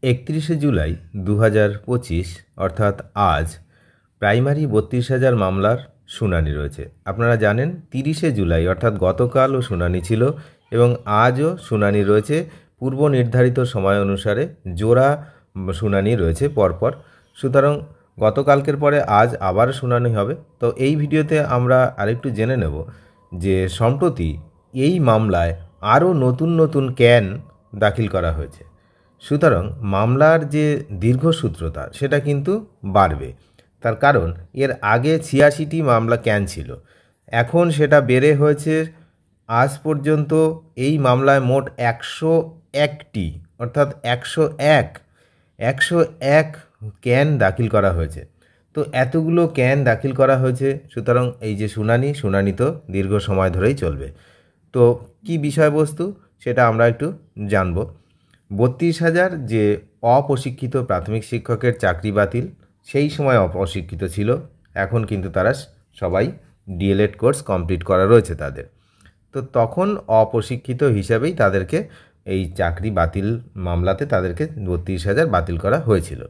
31শে জুলাই 2025 অর্থাৎ আজ প্রাইমারি 32,000 মামলার শুনানি রয়েছে। আপনারা জানেন 30শে জুলাই অর্থাৎ গতকালও শুনানি ছিল এবং আজও শুনানি রয়েছে। পূর্ব নির্ধারিত সময় অনুসারে জোড়া শুনানি রয়েছে পরপর। সুতরাং গতকালকের পরে আজ আবার শুনানি হবে। তো এই ভিডিওতে আমরা আরেকটু জেনে নেব যে সম্প্রতি এই মামলায় আরও নতুন ক্যান দাখিল করা হয়েছে। সুতরাং মামলার যে দীর্ঘসূত্রতা সেটা কিন্তু বাড়বে। তার কারণ এর আগে 86টি মামলা ক্যান ছিল, এখন সেটা বেড়ে হয়েছে আজ পর্যন্ত এই মামলায় মোট 101টি অর্থাৎ 101 ক্যান দাখিল করা হয়েছে। তো এতগুলো ক্যান দাখিল করা হয়েছে, সুতরাং এই যে শুনানি তো দীর্ঘ সময় ধরেই চলবে। তো কি বিষয়বস্তু সেটা আমরা একটু জানব। 32,000 যে অপ্রশিক্ষিত প্রাথমিক শিক্ষকের চাকরি বাতিল, সেই সময় অপ্রশিক্ষিত ছিল, এখন কিন্তু তারা সবাই ডিএলএড কোর্স কমপ্লিট করা রয়েছে তাদের। তো তখন অপ্রশিক্ষিত হিসাবেই তাদেরকে এই চাকরি বাতিল মামলাতে তাদেরকে 32,000 বাতিল করা হয়েছিল।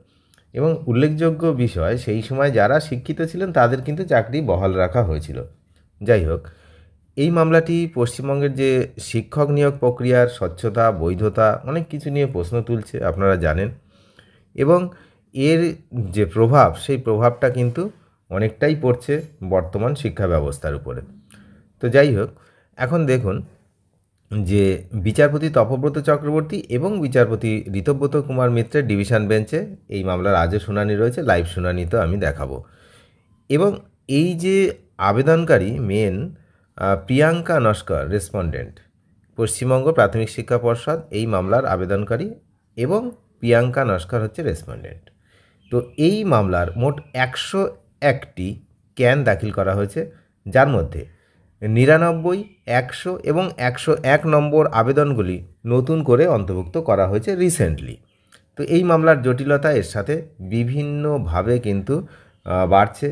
এবং উল্লেখযোগ্য বিষয়, সেই সময় যারা শিক্ষিত ছিলেন তাদের কিন্তু চাকরি বহাল রাখা হয়েছিল। যাই হোক, এই মামলাটি পশ্চিমবঙ্গের যে শিক্ষক নিয়োগ প্রক্রিয়ার স্বচ্ছতা, বৈধতা, অনেক কিছু নিয়ে প্রশ্ন তুলছে, আপনারা জানেন। এবং এর যে প্রভাব, সেই প্রভাবটা কিন্তু অনেকটাই পড়ছে বর্তমান শিক্ষা ব্যবস্থার উপরে। তো যাই হোক, এখন দেখুন যে বিচারপতি তপব্রত চক্রবর্তী এবং বিচারপতি ঋতব্রত কুমার মিত্রের ডিভিশন বেঞ্চে এই মামলার আজও শুনানি রয়েছে। লাইভ শুনানি তো আমি দেখাবো। এবং এই যে আবেদনকারী মেন প্রিয়াঙ্কা নস্কর রেসপন্ডেন্ট, পশ্চিমবঙ্গ প্রাথমিক শিক্ষা পর্ষদ এই মামলার আবেদনকারী এবং প্রিয়াঙ্কা নস্কর হচ্ছে রেসপন্ডেন্ট। তো এই মামলার মোট 101টি ক্যান দাখিল করা হয়েছে, যার মধ্যে 99, 100 এবং 101 নম্বর আবেদনগুলি নতুন করে অন্তর্ভুক্ত করা হয়েছে রিসেন্টলি। তো এই মামলার জটিলতা এর সাথে বিভিন্নভাবে কিন্তু বাড়ছে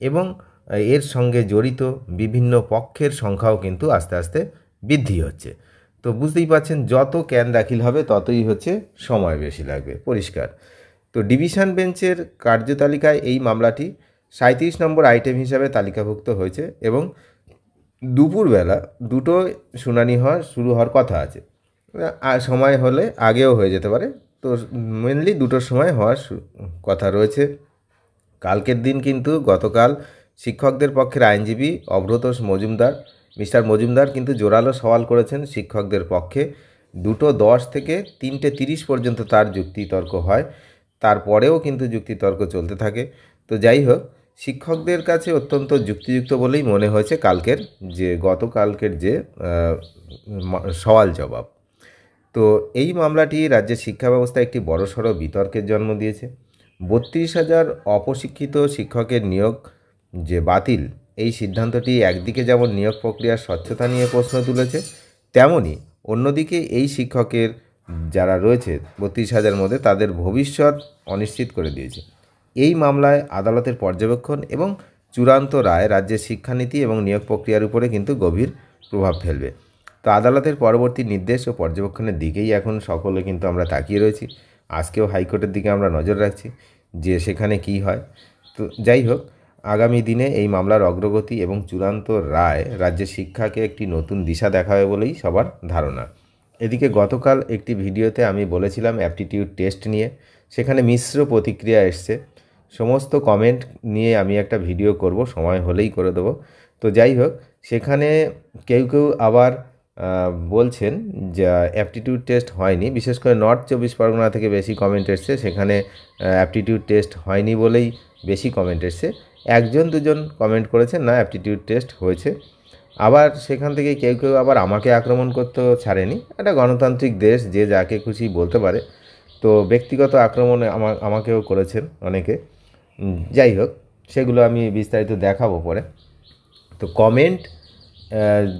এবং এর সঙ্গে জড়িত বিভিন্ন পক্ষের সংখ্যাও কিন্তু আস্তে আস্তে বৃদ্ধি হচ্ছে। তো বুঝতেই পারছেন, যত ক্যান দাখিল হবে ততই হচ্ছে সময় বেশি লাগবে, পরিষ্কার। তো ডিভিশন বেঞ্চের কার্যতালিকায় এই মামলাটি 37 নম্বর আইটেম হিসাবে তালিকাভুক্ত হয়েছে এবং দুপুরবেলা দুটো শুনানি শুরু হওয়ার কথা আছে। আর সময় হলে আগেও হয়ে যেতে পারে। তো মেনলি দুটোর সময় হওয়ার কথা রয়েছে। কালকের দিন কিন্তু গতকাল শিক্ষকদের পক্ষের আইনজীবী অভ্রত মজুমদার, মিস্টার মজুমদার কিন্তু জোরালো সওয়াল করেছেন শিক্ষকদের পক্ষে। 2:10 থেকে 3:30 পর্যন্ত তার যুক্তিতর্ক হয়, তারপরেও কিন্তু যুক্তিতর্ক চলতে থাকে। তো যাই হোক, শিক্ষকদের কাছে অত্যন্ত যুক্তিযুক্ত বলেই মনে হয়েছে গতকালকের যে সওয়াল জবাব। তো এই মামলাটি রাজ্যের শিক্ষা ব্যবস্থায় একটি বড়সড় বিতর্কের জন্ম দিয়েছে। 32,000 অপ্রশিক্ষিত শিক্ষকের নিয়োগ যে বাতিল, এই সিদ্ধান্তটি একদিকে যেমন নিয়োগ প্রক্রিয়ার স্বচ্ছতা নিয়ে প্রশ্ন তুলেছে, তেমনি অন্যদিকে এই শিক্ষকের যারা রয়েছে 32,000 মধ্যে তাদের ভবিষ্যৎ অনিশ্চিত করে দিয়েছে। এই মামলায় আদালতের পর্যবেক্ষণ এবং চূড়ান্ত রায় রাজ্যের শিক্ষানীতি এবং নিয়োগ প্রক্রিয়ার উপরে কিন্তু গভীর প্রভাব ফেলবে। তো আদালতের পরবর্তী নির্দেশ ও পর্যবেক্ষণের দিকেই এখন সকলে কিন্তু আমরা তাকিয়ে রয়েছি। আজকেও হাইকোর্টের দিকে আমরা নজর রাখছি যে সেখানে কি হয়। তো যাই হোক, আগামী দিনে এই মামলার অগ্রগতি এবং চূড়ান্ত রায় রাজ্যের শিক্ষাকে একটি নতুন দিশা দেখাবে বলেই সবার ধারণা। এদিকে গতকাল একটি ভিডিওতে আমি বলেছিলাম অ্যাপটিটিউড টেস্ট নিয়ে, সেখানে মিশ্র প্রতিক্রিয়া এসছে। সমস্ত কমেন্ট নিয়ে আমি একটা ভিডিও করব, সময় হলেই করে দেবো। তো যাই হোক, সেখানে কেউ আবার বলছেন যে অ্যাপটিটিউড টেস্ট হয়নি, বিশেষ করে নর্থ 24 পরগনা থেকে বেশি কমেন্ট এসছে। সেখানে অ্যাপটিটিউড টেস্ট হয়নি বলেই বেশি কমেন্ট এসছে। 1-2জন কমেন্ট করেছেন না অ্যাপটিটিউড টেস্ট হয়েছে। আবার সেখান থেকে কেউ আবার আমাকে আক্রমণ করতেও ছাড়েনি। একটা গণতান্ত্রিক দেশ, যে যাকে খুশি বলতে পারে। তো ব্যক্তিগত আক্রমণে আমাকেও করেছেন অনেকে। যাই হোক, সেগুলো আমি বিস্তারিত দেখাবো পরে। তো কমেন্ট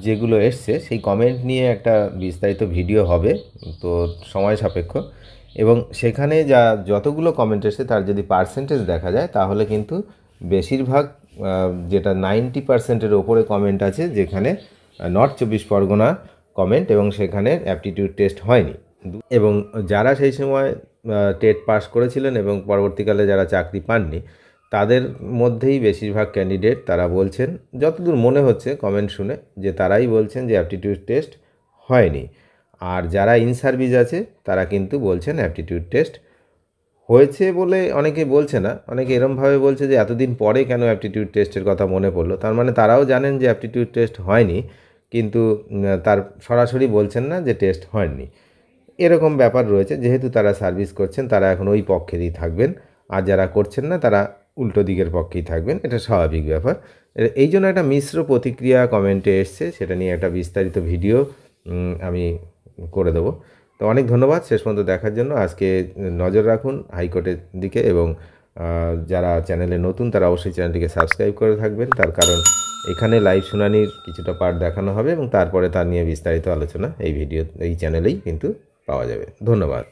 যেগুলো এসছে সেই কমেন্ট নিয়ে একটা বিস্তারিত ভিডিও হবে, তো সময় সাপেক্ষ। এবং সেখানে যতগুলো কমেন্ট এসছে তার যদি পার্সেন্টেজ দেখা যায় তাহলে কিন্তু বেশিরভাগ যেটা 90%-এর ওপরে কমেন্ট আছে যেখানে নর্থ 24 পরগনা কমেন্ট, এবং সেখানে অ্যাপটিটিউড টেস্ট হয়নি। এবং যারা সেই সময় টেট পাস করেছিলেন এবং পরবর্তীকালে যারা চাকরি পাননি তাদের মধ্যেই বেশিরভাগ ক্যান্ডিডেট তারা বলছেন, যতদূর মনে হচ্ছে কমেন্ট শুনে, যে তারাই বলছেন যে অ্যাপটিটিউড টেস্ট হয়নি। আর যারা ইন সার্ভিস আছে তারা কিন্তু বলছেন অ্যাপটিটিউড টেস্ট হয়েছে বলে অনেকে বলছে না, অনেকে এরমভাবে বলছে যে এতদিন পরে কেন অ্যাপটিটিউড টেস্টের কথা মনে পড়লো। তার মানে তারাও জানেন যে অ্যাপটিটিউড টেস্ট হয়নি, কিন্তু তার সরাসরি বলছেন না যে টেস্ট হয়নি। এরকম ব্যাপার রয়েছে। যেহেতু তারা সার্ভিস করছেন তারা এখন ওই পক্ষেরই থাকবেন, আর যারা করছেন না তারা উল্টো দিকের পক্ষেই থাকবেন, এটা স্বাভাবিক ব্যাপার। এই জন্য একটা মিশ্র প্রতিক্রিয়া কমেন্টে এসছে, সেটা নিয়ে একটা বিস্তারিত ভিডিও আমি করে দেবো। তো অনেক ধন্যবাদ শেষ পর্যন্ত দেখার জন্য। আজকে নজর রাখুন হাইকোর্টের দিকে, এবং যারা চ্যানেলে নতুন তারা অবশ্যই চ্যানেলটিকে সাবস্ক্রাইব করে থাকবেন, তার কারণ এখানে লাইভ শুনানির কিছুটা পার্ট দেখানো হবে এবং তারপরে তার নিয়ে বিস্তারিত আলোচনা এই চ্যানেলেই কিন্তু পাওয়া যাবে। ধন্যবাদ।